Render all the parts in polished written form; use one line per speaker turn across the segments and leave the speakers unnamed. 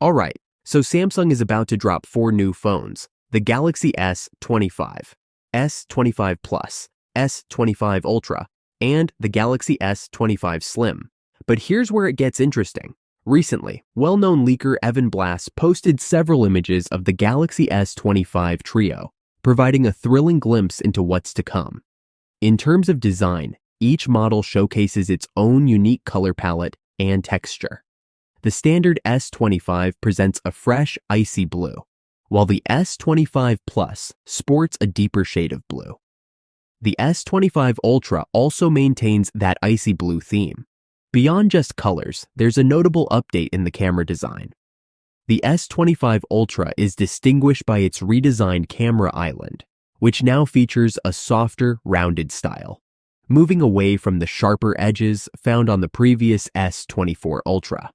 Alright, so Samsung is about to drop 4 new phones: the Galaxy S25, S25 Plus, S25 Ultra, and the Galaxy S25 Slim. But here's where it gets interesting. Recently, well-known leaker Evan Blass posted several images of the Galaxy S25 Trio, providing a thrilling glimpse into what's to come. In terms of design, each model showcases its own unique color palette and texture. The standard S25 presents a fresh, icy blue, while the S25 Plus sports a deeper shade of blue. The S25 Ultra also maintains that icy blue theme. Beyond just colors, there's a notable update in the camera design. The S25 Ultra is distinguished by its redesigned camera island, which now features a softer, rounded style, moving away from the sharper edges found on the previous S24 Ultra.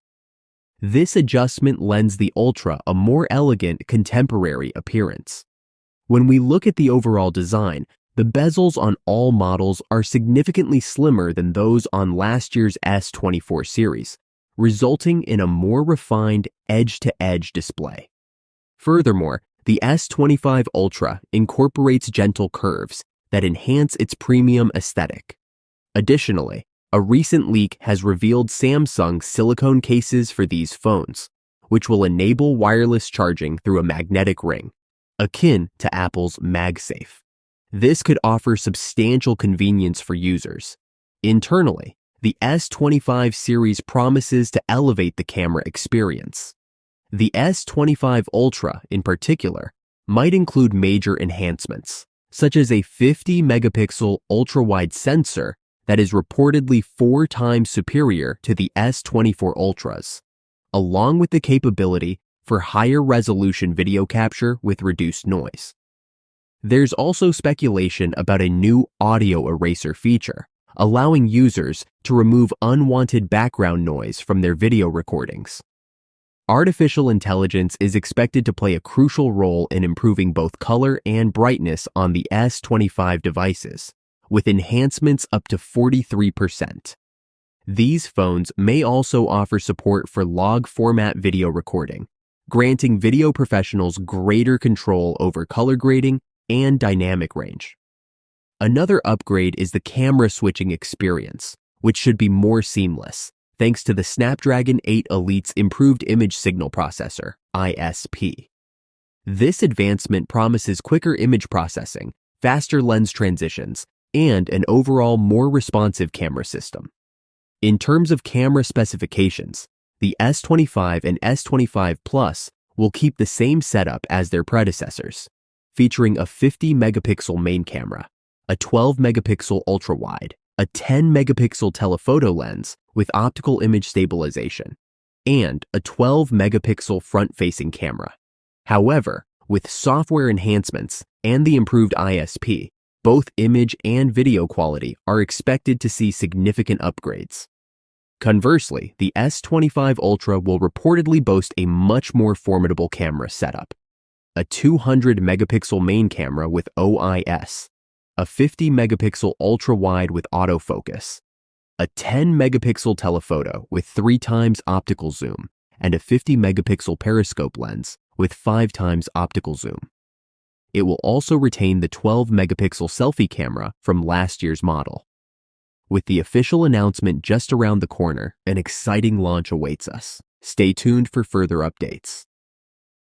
This adjustment lends the Ultra a more elegant, contemporary appearance. When we look at the overall design, the bezels on all models are significantly slimmer than those on last year's S24 series, resulting in a more refined edge-to-edge display. Furthermore, the S25 Ultra incorporates gentle curves that enhance its premium aesthetic. Additionally, a recent leak has revealed Samsung's silicone cases for these phones, which will enable wireless charging through a magnetic ring, akin to Apple's MagSafe. This could offer substantial convenience for users. Internally, the S25 series promises to elevate the camera experience. The S25 Ultra, in particular, might include major enhancements, such as a 50-megapixel ultra-wide sensor that is reportedly 4 times superior to the S24 Ultras, along with the capability for higher resolution video capture with reduced noise. There's also speculation about a new audio eraser feature, allowing users to remove unwanted background noise from their video recordings. Artificial intelligence is expected to play a crucial role in improving both color and brightness on the S25 devices, with enhancements up to 43%. These phones may also offer support for log format video recording, granting video professionals greater control over color grading and dynamic range. Another upgrade is the camera switching experience, which should be more seamless, thanks to the Snapdragon 8 Elite's improved image signal processor, ISP. This advancement promises quicker image processing, faster lens transitions, and an overall more responsive camera system. In terms of camera specifications, the S25 and S25 Plus will keep the same setup as their predecessors, featuring a 50-megapixel main camera, a 12-megapixel ultra-wide, a 10-megapixel telephoto lens with optical image stabilization, and a 12-megapixel front-facing camera. However, with software enhancements and the improved ISP, both image and video quality are expected to see significant upgrades. Conversely, the S25 Ultra will reportedly boast a much more formidable camera setup: a 200-megapixel main camera with OIS, a 50-megapixel ultra-wide with autofocus, a 10-megapixel telephoto with 3 times optical zoom, and a 50-megapixel periscope lens with 5 times optical zoom. It will also retain the 12-megapixel selfie camera from last year's model. With the official announcement just around the corner, an exciting launch awaits us. Stay tuned for further updates.